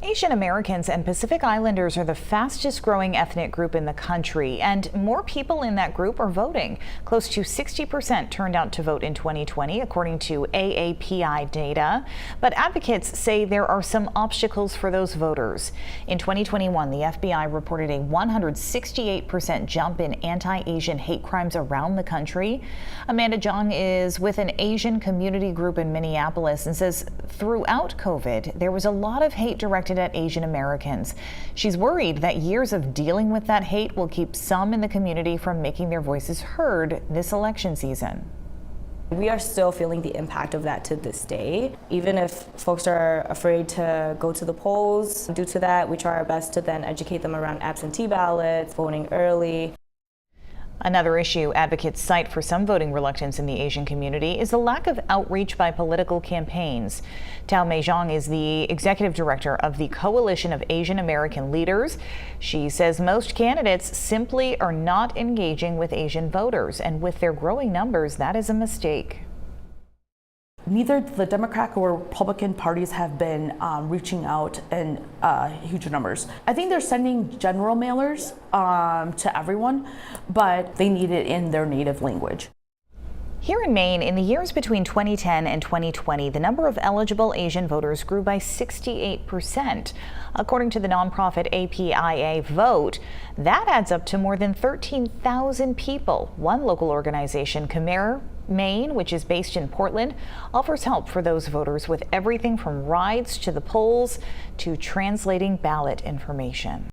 Asian Americans and Pacific Islanders are the fastest growing ethnic group in the country, and more people in that group are voting. Close to 60% turned out to vote in 2020, according to AAPI data. But advocates say there are some obstacles for those voters. In 2021, the FBI reported a 168% jump in anti-Asian hate crimes around the country. Amanda Zhang is with an Asian community group in Minneapolis and says throughout COVID, there was a lot of hate directed at Asian Americans. She's worried that years of dealing with that hate will keep some in the community from making their voices heard this election season. We are still feeling the impact of that to this day. Even if folks are afraid to go to the polls, due to that, we try our best to then educate them around absentee ballots, voting early. Another issue advocates cite for some voting reluctance in the Asian community is the lack of outreach by political campaigns. Tao Mei Zhang is the executive director of the Coalition of Asian American Leaders. She says most candidates simply are not engaging with Asian voters, and with their growing numbers, that is a mistake. Neither the Democratic or Republican parties have been reaching out in huge numbers. I think they're sending general mailers to everyone, but they need it in their native language. Here in Maine, in the years between 2010 and 2020, the number of eligible Asian voters grew by 68%. According to the nonprofit AAPI Vote, that adds up to more than 13,000 people. One local organization, Khmer Maine, which is based in Portland, offers help for those voters with everything from rides to the polls to translating ballot information.